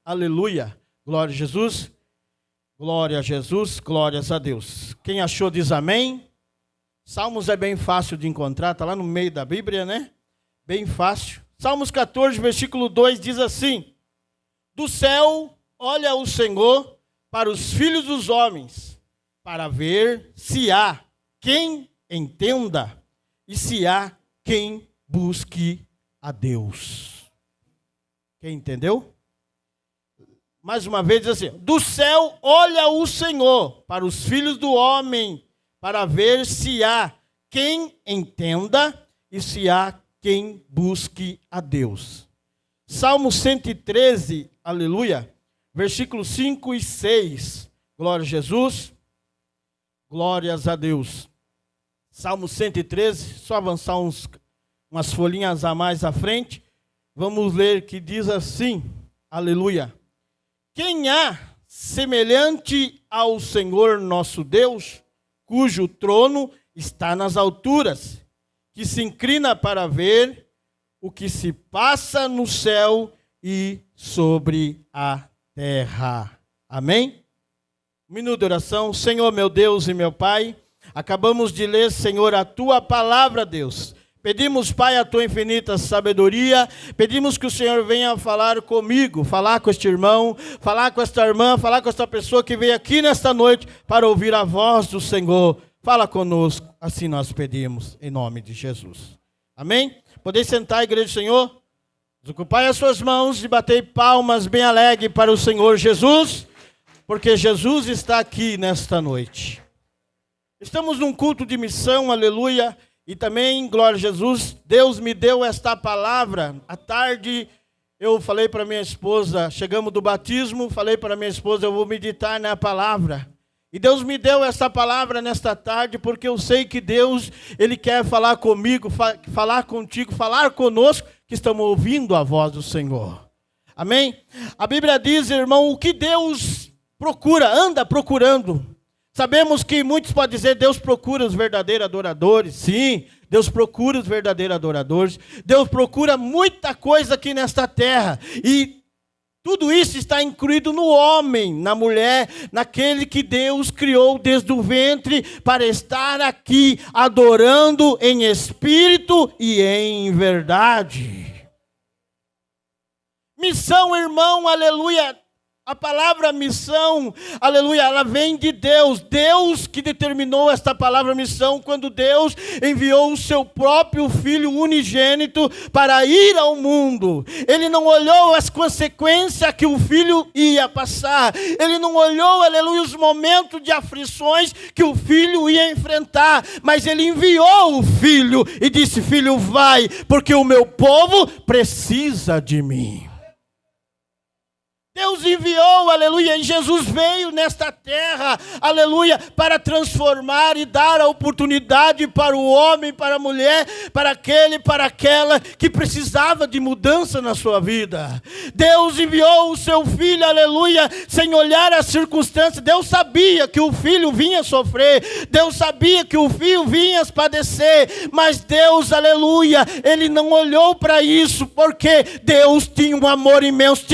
Aleluia. Glória a Jesus. Glória a Jesus. Glórias a Deus. Quem achou diz amém. Salmos é bem fácil de encontrar. Está lá no meio da Bíblia, né? Bem fácil. Salmos 14, versículo 2 diz assim: do céu olha o Senhor para os filhos dos homens, para ver se há quem entenda e se há quem busque a Deus. Quem entendeu? Mais uma vez diz assim: do céu olha o Senhor para os filhos do homem, para ver se há quem entenda e se há quem busque a Deus. Salmo 113, aleluia, versículos 5 e 6. Glória a Jesus. Glórias a Deus. Salmo 113, só avançar umas folhinhas a mais à frente. Vamos ler que diz assim, aleluia. Quem há semelhante ao Senhor nosso Deus, cujo trono está nas alturas, que se inclina para ver o que se passa no céu e sobre a terra. Amém? Um minuto de oração. Senhor, meu Deus e meu Pai, acabamos de ler, Senhor, a Tua palavra, Deus. Pedimos, Pai, a Tua infinita sabedoria, pedimos que o Senhor venha falar comigo, falar com este irmão, falar com esta irmã, falar com esta pessoa que veio aqui nesta noite para ouvir a voz do Senhor. Fala conosco, assim nós pedimos, em nome de Jesus. Amém? Podeis sentar, igreja do Senhor? Desocupai as suas mãos e batei palmas bem alegre para o Senhor Jesus, porque Jesus está aqui nesta noite. Estamos num culto de missão, aleluia, e também, glória a Jesus, Deus me deu esta palavra. À tarde eu falei para minha esposa, chegamos do batismo, falei para minha esposa, eu vou meditar na palavra. E Deus me deu essa palavra nesta tarde, porque eu sei que Deus, Ele quer falar comigo, falar contigo, falar conosco, que estamos ouvindo a voz do Senhor. Amém? A Bíblia diz, irmão, o que Deus procura, anda procurando. Sabemos que muitos podem dizer, Deus procura os verdadeiros adoradores. Sim, Deus procura os verdadeiros adoradores. Deus procura muita coisa aqui nesta terra. E tudo isso está incluído no homem, na mulher, naquele que Deus criou desde o ventre para estar aqui adorando em espírito e em verdade. Missão, irmão, aleluia. A palavra missão, aleluia, ela vem de Deus. Deus que determinou esta palavra missão quando Deus enviou o seu próprio Filho unigênito para ir ao mundo. Ele não olhou as consequências que o Filho ia passar. Ele não olhou, aleluia, os momentos de aflições que o Filho ia enfrentar. Mas Ele enviou o Filho e disse, Filho, vai, porque o meu povo precisa de mim. Deus enviou, aleluia, e Jesus veio nesta terra, aleluia, para transformar e dar a oportunidade para o homem, para a mulher, para aquele, para aquela que precisava de mudança na sua vida. Deus enviou o seu Filho, aleluia, sem olhar as circunstâncias. Deus sabia que o Filho vinha sofrer, Deus sabia que o Filho vinha padecer, mas Deus, aleluia, Ele não olhou para isso, porque Deus tinha um amor imenso,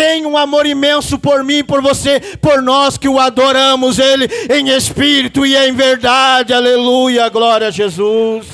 tem um amor imenso por mim, por você, por nós que o adoramos, Ele em espírito e em verdade, aleluia, glória a Jesus.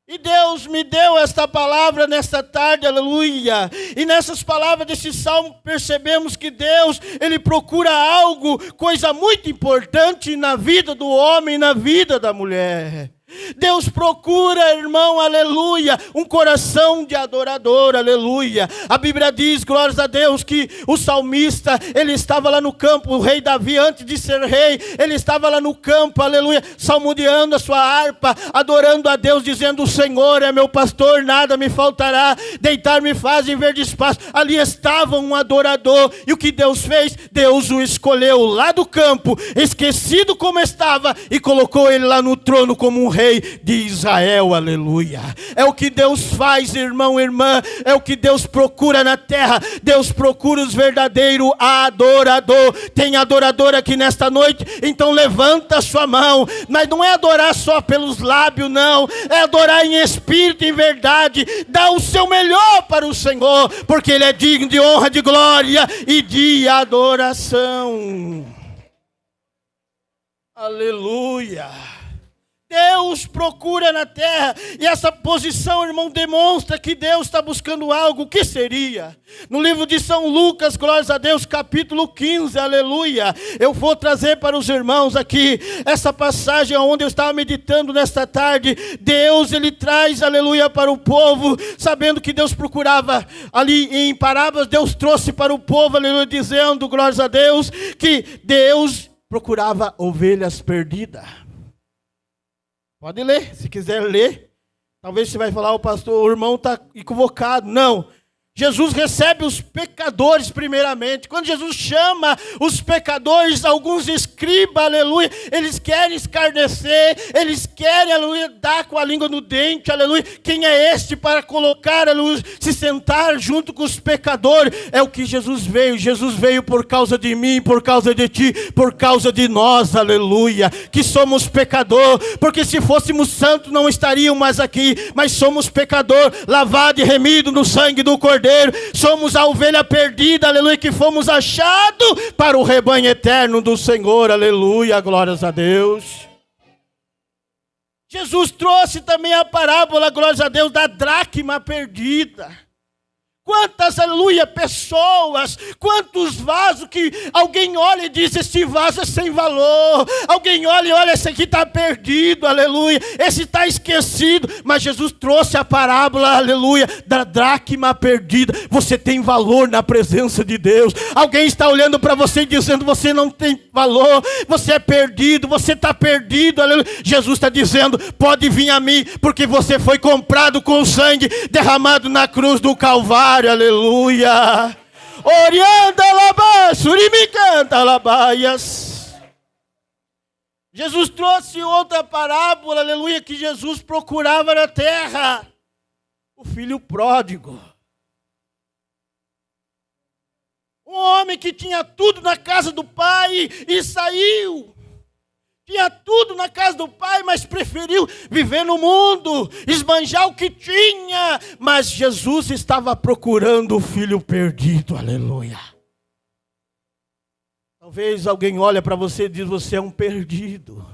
E Deus me deu esta palavra nesta tarde, aleluia, e nessas palavras desse salmo percebemos que Deus, Ele procura algo, coisa muito importante na vida do homem, na vida da mulher. Deus procura, irmão, aleluia, um coração de adorador, aleluia. A Bíblia diz, glórias a Deus, que o salmista, ele estava lá no campo, o rei Davi, antes de ser rei, ele estava lá no campo, aleluia, salmodiando a sua harpa, adorando a Deus, dizendo, o Senhor é meu pastor, nada me faltará, deitar-me faz em verde espaço. Ali estava um adorador, e o que Deus fez? Deus o escolheu lá do campo, esquecido como estava, e colocou ele lá no trono como um rei. Rei de Israel, aleluia. É o que Deus faz, irmão, irmã, é o que Deus procura na terra. Deus procura os verdadeiros adoradores. Tem adorador aqui nesta noite? Então levanta a sua mão, mas não é adorar só pelos lábios, não, é adorar em espírito e em verdade. Dá o seu melhor para o Senhor, porque Ele é digno de honra, de glória e de adoração. Aleluia. Deus procura na terra, e essa posição, irmão, demonstra que Deus está buscando algo. O que seria? No livro de São Lucas, glórias a Deus, capítulo 15, aleluia. Eu vou trazer para os irmãos aqui essa passagem onde eu estava meditando nesta tarde. Deus, Ele traz, aleluia, para o povo, sabendo que Deus procurava ali em parábolas. Deus trouxe para o povo, aleluia, dizendo, glórias a Deus, que Deus procurava ovelhas perdidas. Pode ler, se quiser ler. Talvez você vai falar, o pastor, o irmão está equivocado. Não. Jesus recebe os pecadores primeiramente. Quando Jesus chama os pecadores, alguns escribas, aleluia, eles querem escarnecer, eles querem, aleluia, dar com a língua no dente, aleluia. Quem é este para colocar, aleluia, se sentar junto com os pecadores? É o que Jesus veio. Jesus veio por causa de mim, por causa de ti, por causa de nós, aleluia, que somos pecadores, porque se fôssemos santos não estaríamos mais aqui, mas somos pecadores, lavado e remido no sangue do Cordeiro. Somos a ovelha perdida, aleluia, que fomos achados para o rebanho eterno do Senhor, aleluia, glórias a Deus. Jesus trouxe também a parábola, glórias a Deus, da dracma perdida. Quantas, aleluia, pessoas, quantos vasos que alguém olha e diz, esse vaso é sem valor. Alguém olha e olha, esse aqui está perdido, aleluia, esse está esquecido. Mas Jesus trouxe a parábola, aleluia, da dracma perdida. Você tem valor na presença de Deus. Alguém está olhando para você e dizendo, você não tem valor, você é perdido, você está perdido, aleluia. Jesus está dizendo, pode vir a mim, porque você foi comprado com o sangue derramado na cruz do Calvário. Aleluia. Orianda labá, surimicanta labaias. Jesus trouxe outra parábola, aleluia, que Jesus procurava na terra. O filho pródigo. Um homem que tinha tudo na casa do pai e saiu. Tinha tudo na casa do pai, mas preferiu viver no mundo, esbanjar o que tinha. Mas Jesus estava procurando o filho perdido, aleluia. Talvez alguém olhe para você e diz, você é um perdido.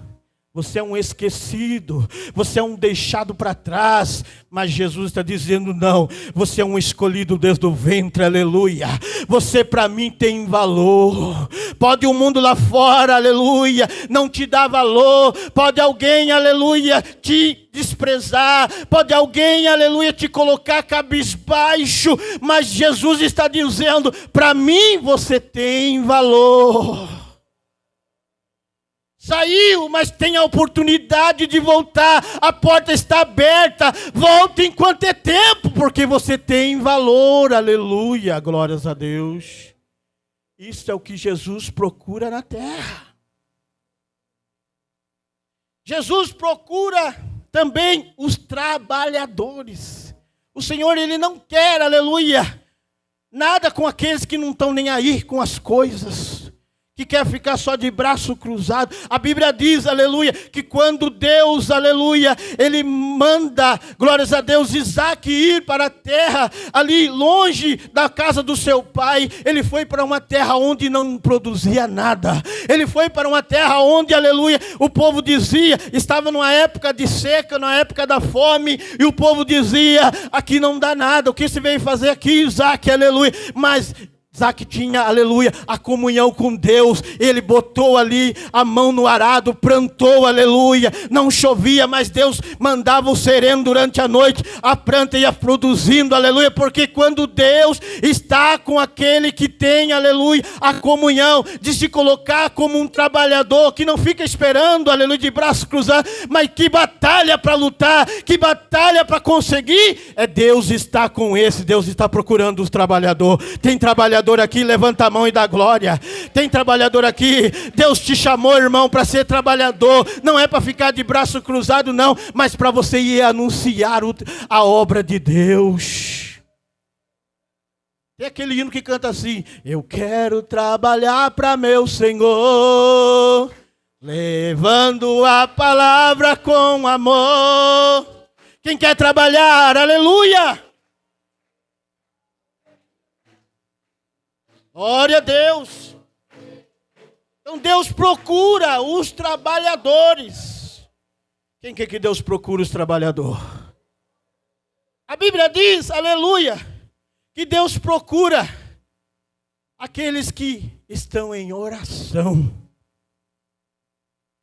Você é um esquecido, você é um deixado para trás, mas Jesus está dizendo não, você é um escolhido desde o ventre, aleluia. Você para mim tem valor. Pode o mundo lá fora, aleluia, não te dar valor. Pode alguém, aleluia, te desprezar. Pode alguém, aleluia, te colocar cabisbaixo, mas Jesus está dizendo, para mim você tem valor. Saiu, mas tem a oportunidade de voltar. A porta está aberta. Volte enquanto é tempo, porque você tem valor. Aleluia, glórias a Deus. Isso é o que Jesus procura na terra. Jesus procura também os trabalhadores. O Senhor, Ele não quer, aleluia, nada com aqueles que não estão nem aí com as coisas, que quer ficar só de braço cruzado. A Bíblia diz, aleluia, que quando Deus, aleluia, Ele manda, glórias a Deus, Isaac ir para a terra, ali longe da casa do seu pai, ele foi para uma terra onde não produzia nada. Ele foi para uma terra onde, aleluia, o povo dizia, estava numa época de seca, na época da fome, e o povo dizia, aqui não dá nada, o que você veio fazer aqui, Isaac, aleluia? Mas Isaac tinha, aleluia, a comunhão com Deus. Ele botou ali a mão no arado, plantou, aleluia. Não chovia, mas Deus mandava o sereno durante a noite. A planta ia produzindo, aleluia. Porque quando Deus está com aquele que tem, aleluia, a comunhão de se colocar como um trabalhador, que não fica esperando, aleluia, de braço cruzado, mas que batalha para lutar, que batalha para conseguir, Deus está com esse. Deus está procurando os trabalhadores. Tem trabalhador trabalhador aqui? Levanta a mão e dá glória. Tem trabalhador aqui? Deus te chamou, irmão, para ser trabalhador. Não é para ficar de braço cruzado, não, mas para você ir anunciar a obra de Deus. Tem aquele hino que canta assim: eu quero trabalhar para meu Senhor, levando a palavra com amor. Quem quer trabalhar? Aleluia! Glória a Deus. Então Deus procura os trabalhadores. Quem quer que Deus procura os trabalhadores? A Bíblia diz, aleluia, que Deus procura aqueles que estão em oração.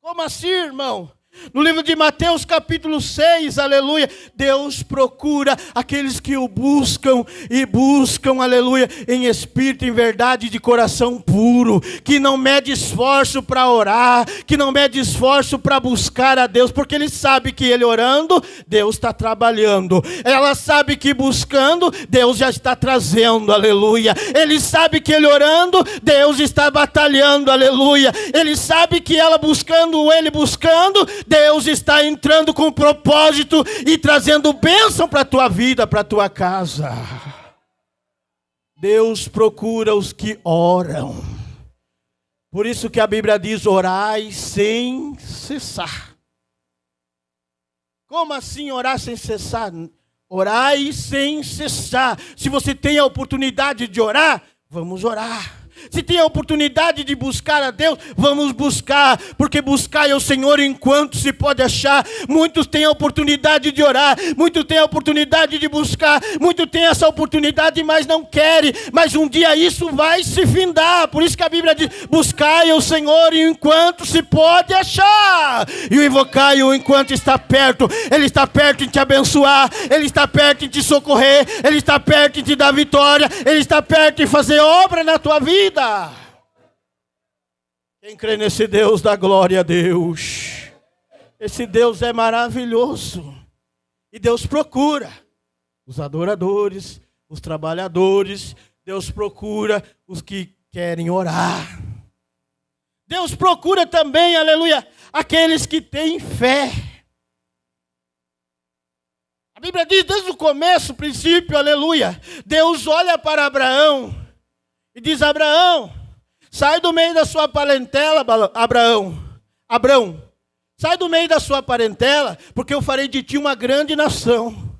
Como assim, irmão? No livro de Mateus capítulo 6, aleluia, Deus procura aqueles que o buscam e buscam, aleluia, em espírito, em verdade, de coração puro, que não mede esforço para orar, que não mede esforço para buscar a Deus, porque ele sabe que ele orando, Deus está trabalhando. Ela sabe que buscando, Deus já está trazendo, aleluia. Ele sabe que ele orando, Deus está batalhando, aleluia. Ele sabe que ela buscando, ele buscando, Deus está entrando com propósito e trazendo bênção para a tua vida, para a tua casa. Deus procura os que oram. Por isso que a Bíblia diz: orai sem cessar. Como assim orar sem cessar? Orai sem cessar. Se você tem a oportunidade de orar, vamos orar. Se tem a oportunidade de buscar a Deus, vamos buscar, porque buscar é o Senhor enquanto se pode achar. Muitos têm a oportunidade de orar, muitos têm a oportunidade de buscar, muitos têm essa oportunidade, mas não querem. Mas um dia isso vai se findar. Por isso que a Bíblia diz: buscai o Senhor enquanto se pode achar, e o invocai-o enquanto está perto. Ele está perto em te abençoar, Ele está perto em te socorrer, Ele está perto em te dar vitória, Ele está perto em fazer obra na tua vida. Quem crê nesse Deus, dá glória a Deus. Esse Deus é maravilhoso. E Deus procura os adoradores, os trabalhadores. Deus procura os que querem orar. Deus procura também, aleluia, aqueles que têm fé. A Bíblia diz desde o começo, o princípio, aleluia, Deus olha para Abraão e diz: Abraão, sai do meio da sua parentela, Abraão, sai do meio da sua parentela, porque eu farei de ti uma grande nação.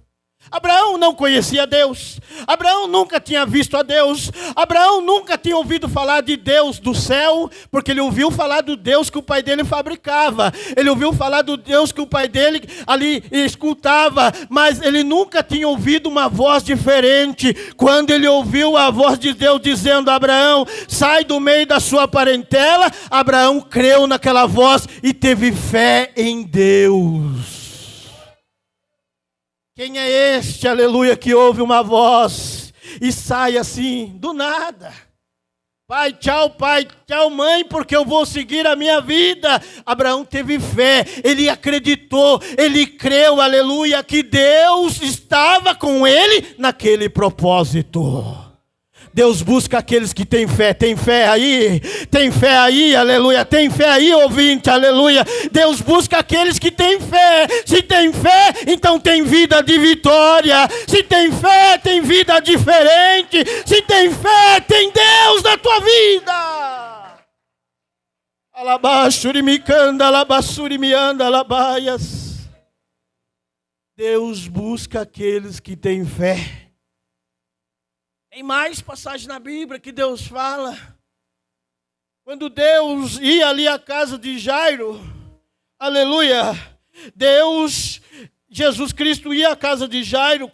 Abraão não conhecia Deus, Abraão nunca tinha visto a Deus, Abraão nunca tinha ouvido falar de Deus do céu, porque ele ouviu falar do Deus que o pai dele fabricava, ele ouviu falar do Deus que o pai dele ali escutava, mas ele nunca tinha ouvido uma voz diferente. Quando ele ouviu a voz de Deus dizendo: Abraão, sai do meio da sua parentela, Abraão creu naquela voz e teve fé em Deus. Quem é este, aleluia, que ouve uma voz e sai assim, do nada? Pai, tchau mãe, porque eu vou seguir a minha vida. Abraão teve fé, ele acreditou, ele creu, aleluia, que Deus estava com ele naquele propósito. Deus busca aqueles que têm fé. Tem fé aí, aleluia. Tem fé aí, ouvinte, aleluia. Deus busca aqueles que têm fé. Se tem fé, então tem vida de vitória. Se tem fé, tem vida diferente. Se tem fé, tem Deus na tua vida. Alabaxurimicanda, alabassurimianda, alabaias. Deus busca aqueles que têm fé. Tem mais passagem na Bíblia que Deus fala. Quando Deus ia ali à casa de Jairo, aleluia, Jesus Cristo ia à casa de Jairo,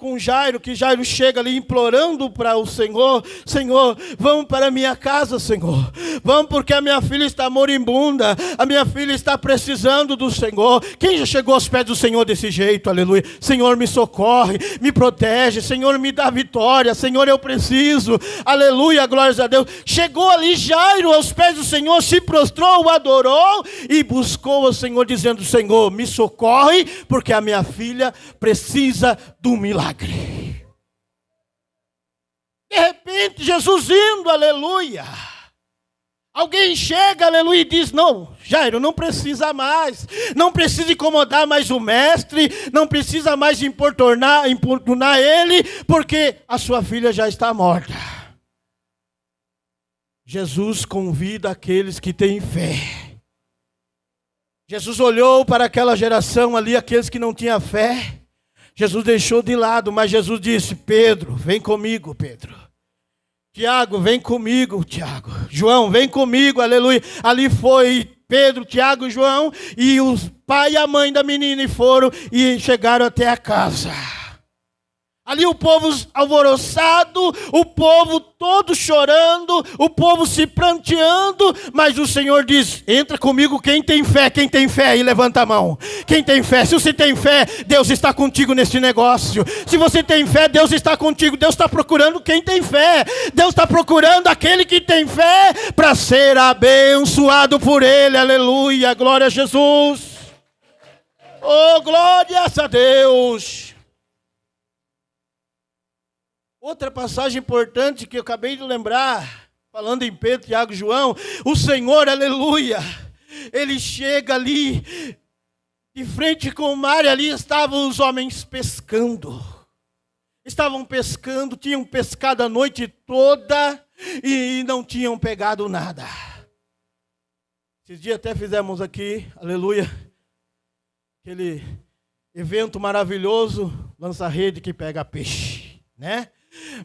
que Jairo chega ali implorando para o Senhor: Senhor, vamos para a minha casa, Senhor. Vamos, porque a minha filha está moribunda, a minha filha está precisando do Senhor. Quem já chegou aos pés do Senhor desse jeito, aleluia? Senhor, me socorre, me protege, Senhor, me dá vitória, Senhor, eu preciso, aleluia, glórias a Deus. Chegou ali Jairo aos pés do Senhor, se prostrou, o adorou e buscou o Senhor, dizendo: Senhor, me socorre, porque a minha filha precisa do milagre. De repente, imediatamente Jesus indo, aleluia. Alguém chega, aleluia, e diz, não, Jairo, não precisa mais, não precisa incomodar mais o mestre, não precisa mais importunar ele, porque a sua filha já está morta. Jesus convida aqueles que têm fé. Jesus olhou para aquela geração ali, aqueles que não tinham fé. Jesus deixou de lado, mas Jesus disse, Pedro, vem comigo, Pedro. Tiago, vem comigo, Tiago. João, vem comigo, aleluia. Ali foi Pedro, Tiago e João, e o pai e a mãe da menina foram e chegaram até a casa. Ali o povo alvoroçado, o povo todo chorando, o povo se pranteando, mas o Senhor diz, entra comigo quem tem fé, e levanta a mão. Quem tem fé, se você tem fé, Deus está contigo nesse negócio. Se você tem fé, Deus está contigo. Deus está procurando quem tem fé. Deus está procurando aquele que tem fé para ser abençoado por Ele, aleluia, glória a Jesus. Oh, glórias a Deus. Outra passagem importante que eu acabei de lembrar, falando em Pedro, Tiago e João, o Senhor, aleluia, Ele chega ali, de frente com o mar, e ali estavam os homens pescando. Estavam pescando, tinham pescado a noite toda e não tinham pegado nada. Esses dias até fizemos aqui, aleluia, aquele evento maravilhoso, lança-rede que pega peixe, né?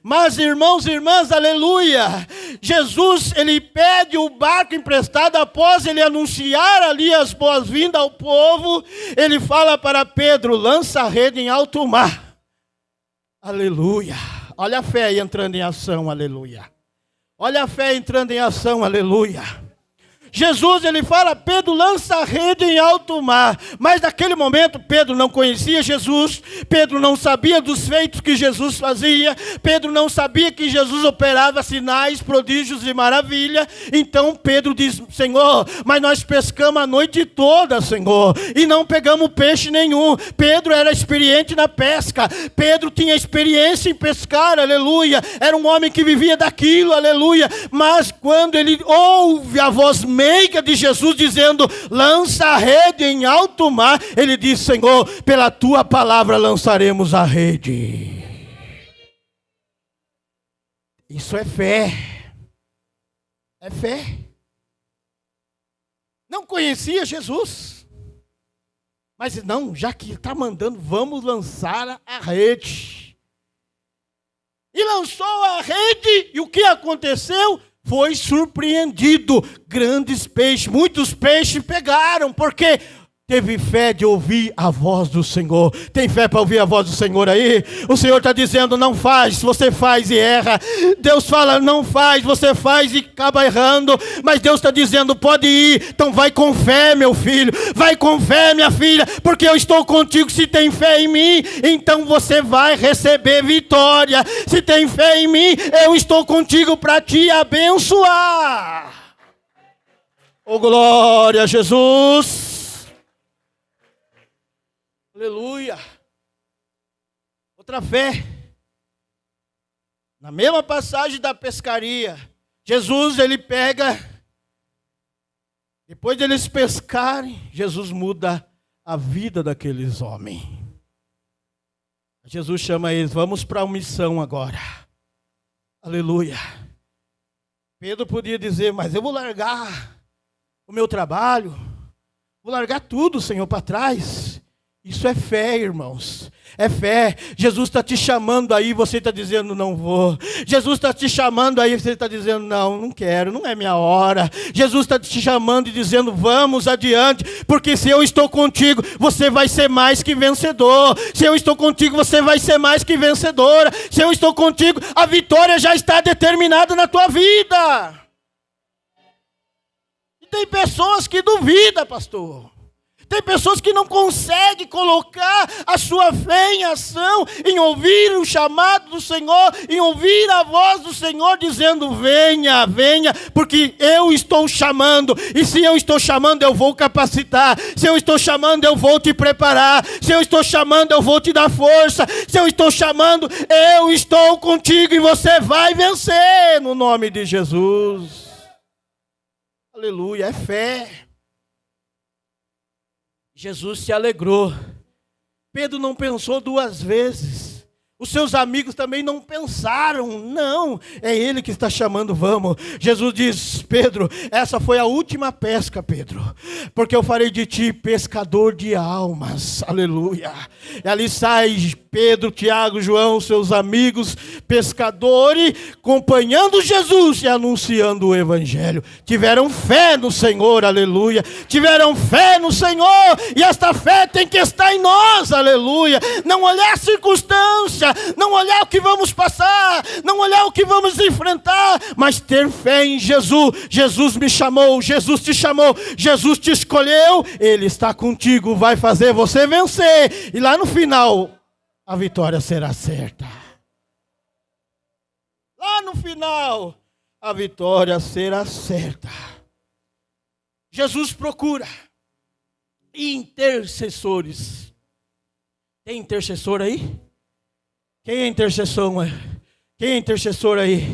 Mas irmãos e irmãs, aleluia, Jesus, ele pede o barco emprestado após ele anunciar ali as boas-vindas ao povo. Ele fala para Pedro, lança a rede em alto mar. Aleluia, olha a fé entrando em ação, aleluia. Olha a fé entrando em ação, aleluia. Jesus, ele fala, Pedro, lança a rede em alto mar. Mas naquele momento, Pedro não conhecia Jesus. Pedro não sabia dos feitos que Jesus fazia. Pedro não sabia que Jesus operava sinais, prodígios e maravilha. Então Pedro diz, Senhor, mas nós pescamos a noite toda, Senhor, e não pegamos peixe nenhum. Pedro era experiente na pesca. Pedro tinha experiência em pescar, aleluia. Era um homem que vivia daquilo, aleluia. Mas quando ele ouve a voz meiga de Jesus dizendo, lança a rede em alto mar, ele diz, Senhor, pela tua palavra lançaremos a rede. Isso é fé. É fé. Não conhecia Jesus, mas não, já que está mandando, vamos lançar a rede. E lançou a rede, e o que aconteceu? Foi surpreendido, grandes peixes, muitos peixes pegaram, porque teve fé de ouvir a voz do Senhor. Tem fé para ouvir a voz do Senhor aí? O Senhor está dizendo, não faz, você faz e erra. Deus fala, não faz, você faz e acaba errando. Mas Deus está dizendo, pode ir, então vai com fé, meu filho. Vai com fé, minha filha, porque eu estou contigo. Se tem fé em mim, então você vai receber vitória. Se tem fé em mim, eu estou contigo para te abençoar. Oh, glória a Jesus. Aleluia. Outra fé. Na mesma passagem da pescaria, Jesus, ele pega, depois deles pescarem, Jesus muda a vida daqueles homens. Jesus chama eles, vamos para a missão agora. Aleluia. Pedro podia dizer, mas eu vou largar o meu trabalho, vou largar tudo, Senhor, para trás. Isso é fé, irmãos. É fé. Jesus está te chamando aí, você está dizendo não vou. Jesus está te chamando aí, você está dizendo não quero, não é minha hora. Jesus está te chamando e dizendo vamos adiante, porque se eu estou contigo, você vai ser mais que vencedor. Se eu estou contigo, você vai ser mais que vencedora. Se eu estou contigo, a vitória já está determinada na tua vida. E tem pessoas que duvidam, pastor. Tem pessoas que não conseguem colocar a sua fé em ação, em ouvir o chamado do Senhor, em ouvir a voz do Senhor dizendo: venha, venha, porque eu estou chamando, e se eu estou chamando eu vou capacitar, se eu estou chamando eu vou te preparar, se eu estou chamando eu vou te dar força, se eu estou chamando eu estou contigo e você vai vencer no nome de Jesus. Aleluia, é fé. Jesus se alegrou. Pedro não pensou duas vezes. Os seus amigos também não pensaram. Não, é ele que está chamando, vamos. Jesus diz: Pedro, essa foi a última pesca, Pedro, porque eu farei de ti pescador de almas. Aleluia. E ali sai Pedro, Tiago, João, seus amigos pescadores, acompanhando Jesus e anunciando o evangelho. Tiveram fé no Senhor, aleluia. Tiveram fé no Senhor, e esta fé tem que estar em nós, aleluia. Não olhar a circunstância, não olhar o que vamos passar, não olhar o que vamos enfrentar, mas ter fé em Jesus. Jesus me chamou, Jesus te chamou, Jesus te escolheu, Ele está contigo, vai fazer você vencer, e lá no final a vitória será certa. Lá no final a vitória será certa. Jesus procura intercessores. Tem intercessor aí? Quem é intercessor? Quem é intercessor aí?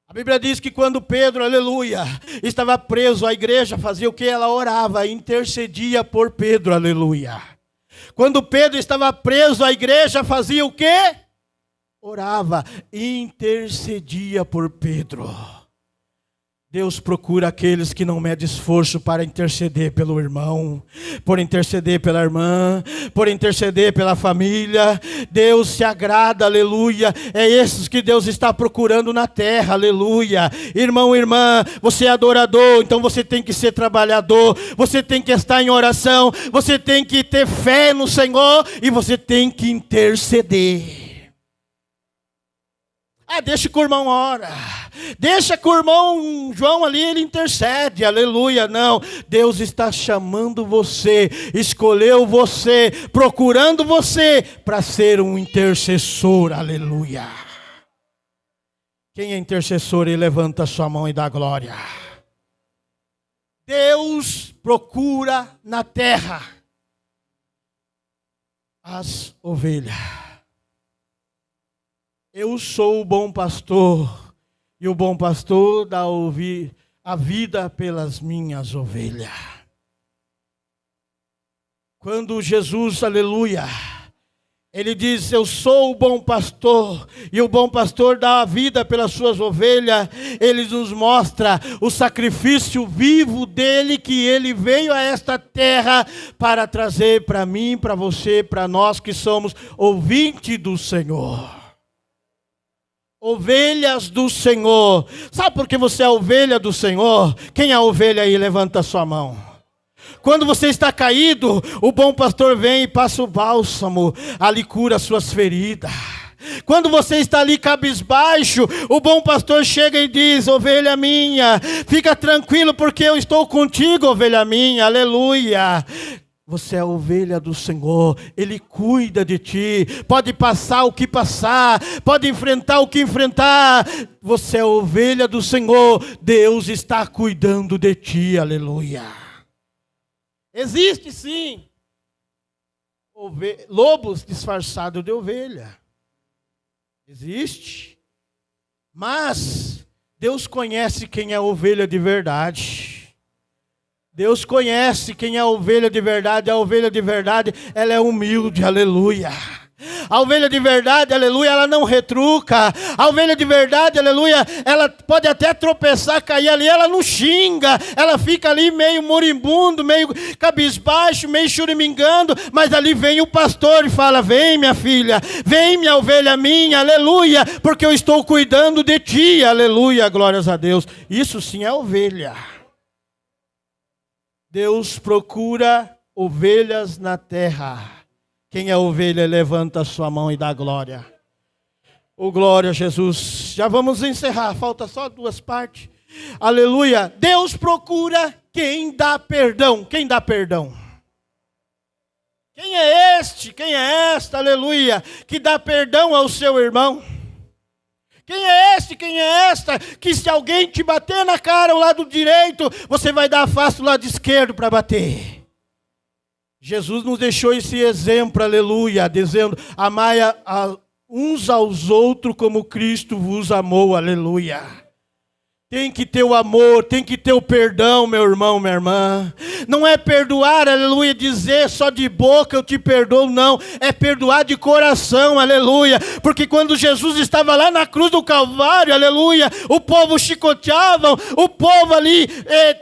A Bíblia diz que quando Pedro, aleluia, estava preso, a igreja fazia o que? Ela orava, intercedia por Pedro, aleluia. Quando Pedro estava preso, a igreja fazia o quê? Orava, intercedia por Pedro. Deus procura aqueles que não medem esforço para interceder pelo irmão, por interceder pela irmã, por interceder pela família. Deus se agrada, aleluia. É esses que Deus está procurando na terra, aleluia. Irmão, irmã, você é adorador, então você tem que ser trabalhador, você tem que estar em oração, você tem que ter fé no Senhor e você tem que interceder. Deixa que o irmão ora, deixa que o irmão João ali, ele intercede, aleluia. Não, Deus está chamando você, escolheu você, procurando você para ser um intercessor, aleluia. Quem é intercessor, ele levanta a sua mão e dá glória. Deus procura na terra as ovelhas. Eu sou o bom pastor, e o bom pastor dá a vida pelas minhas ovelhas. Quando Jesus, aleluia, ele diz: eu sou o bom pastor, e o bom pastor dá a vida pelas suas ovelhas. Ele nos mostra o sacrifício vivo dele, que ele veio a esta terra para trazer para mim, para você, para nós que somos ouvintes do Senhor. Ovelhas do Senhor. Sabe por que você é ovelha do Senhor? Quem é ovelha aí? Levanta a sua mão. Quando você está caído, o bom pastor vem e passa o bálsamo, ali cura as suas feridas. Quando você está ali cabisbaixo, o bom pastor chega e diz: ovelha minha, fica tranquilo porque eu estou contigo, ovelha minha, aleluia. Você é a ovelha do Senhor, Ele cuida de ti, pode passar o que passar, pode enfrentar o que enfrentar, você é a ovelha do Senhor, Deus está cuidando de ti, aleluia. Existe sim, lobos disfarçados de ovelha, existe, mas Deus conhece quem é a ovelha de verdade. Deus conhece quem é a ovelha de verdade. A ovelha de verdade, ela é humilde, aleluia. A ovelha de verdade, aleluia, ela não retruca. A ovelha de verdade, aleluia, ela pode até tropeçar, cair ali, ela não xinga. Ela fica ali meio moribundo, meio cabisbaixo, meio choramingando. Mas ali vem o pastor e fala: vem minha filha, vem minha ovelha minha, aleluia, porque eu estou cuidando de ti, aleluia, glórias a Deus. Isso sim é ovelha. Deus procura ovelhas na terra. Quem é ovelha, levanta a sua mão e dá glória. Oh, glória a Jesus. Já vamos encerrar, falta só duas partes. Aleluia. Deus procura quem dá perdão. Quem dá perdão? Quem é este, quem é esta, aleluia, que dá perdão ao seu irmão? Quem é este, quem é esta, que se alguém te bater na cara ao lado direito, você vai dar a face do lado esquerdo para bater? Jesus nos deixou esse exemplo, aleluia, dizendo, amai uns aos outros como Cristo vos amou, aleluia. Tem que ter o amor, tem que ter o perdão, meu irmão, minha irmã. Não é perdoar, aleluia, dizer só de boca eu te perdoo, não. É perdoar de coração, aleluia. Porque quando Jesus estava lá na cruz do Calvário, aleluia, o povo chicoteava, o povo ali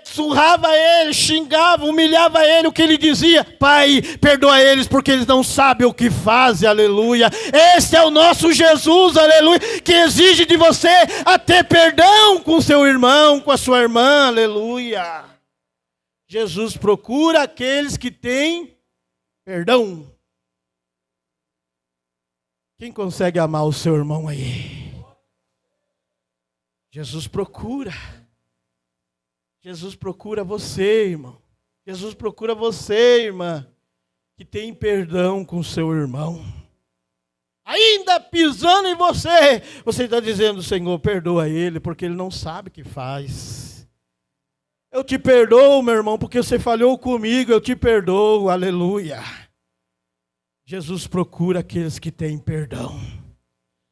surrava ele, xingava, humilhava ele. O que ele dizia? Pai, perdoa eles porque eles não sabem o que fazem, aleluia. Esse é o nosso Jesus, aleluia, que exige de você a ter perdão com o seu irmão, com a sua irmã, aleluia. Jesus procura aqueles que têm perdão. Quem consegue amar o seu irmão aí? Jesus procura. Jesus procura você, irmão. Jesus procura você, irmã, que tem perdão com o seu irmão. Ainda pisando em você, você está dizendo, Senhor, perdoa ele, porque ele não sabe o que faz. Eu te perdoo, meu irmão, porque você falhou comigo, eu te perdoo, aleluia. Jesus procura aqueles que têm perdão.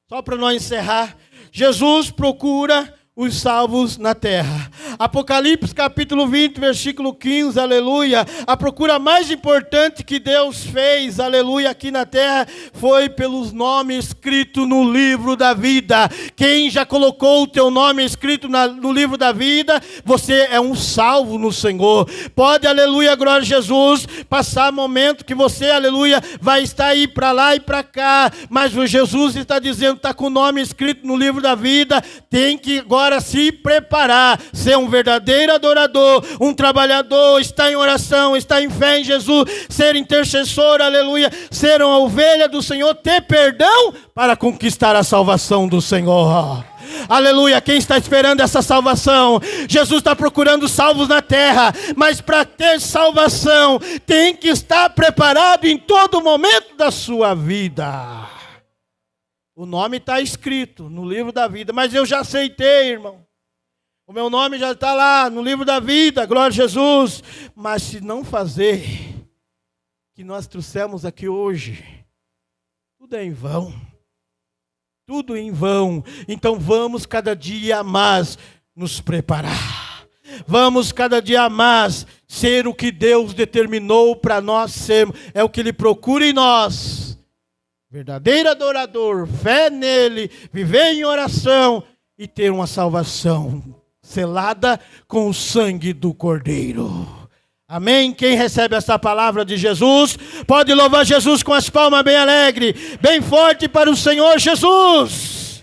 Só para nós encerrar, Jesus procura os salvos na terra. Apocalipse capítulo 20, versículo 15, aleluia. A procura mais importante que Deus fez, aleluia, aqui na terra, foi pelos nomes escritos no livro da vida. Quem já colocou o teu nome escrito no livro da vida, você é um salvo no Senhor. Pode, aleluia, glória a Jesus, passar momento que você, aleluia, vai estar aí para lá e para cá, mas o Jesus está dizendo, está com o nome escrito no livro da vida, tem que agora se preparar, ser um verdadeiro adorador, um trabalhador, estar em oração, estar em fé em Jesus, ser intercessor, aleluia, ser uma ovelha do Senhor, ter perdão para conquistar a salvação do Senhor. Aleluia, quem está esperando essa salvação? Jesus está procurando salvos na terra, mas para ter salvação, tem que estar preparado em todo momento da sua vida. O nome está escrito no livro da vida, mas eu já aceitei, irmão. O meu nome já está lá no livro da vida, glória a Jesus. Mas se não fazer o que nós trouxemos aqui hoje, tudo é em vão. Tudo em vão. Então vamos cada dia mais nos preparar. Vamos cada dia mais ser o que Deus determinou para nós sermos. É o que Ele procura em nós. Verdadeiro adorador, fé nele, viver em oração e ter uma salvação selada com o sangue do Cordeiro. Amém? Quem recebe essa palavra de Jesus, pode louvar Jesus com as palmas bem alegre, bem forte para o Senhor Jesus.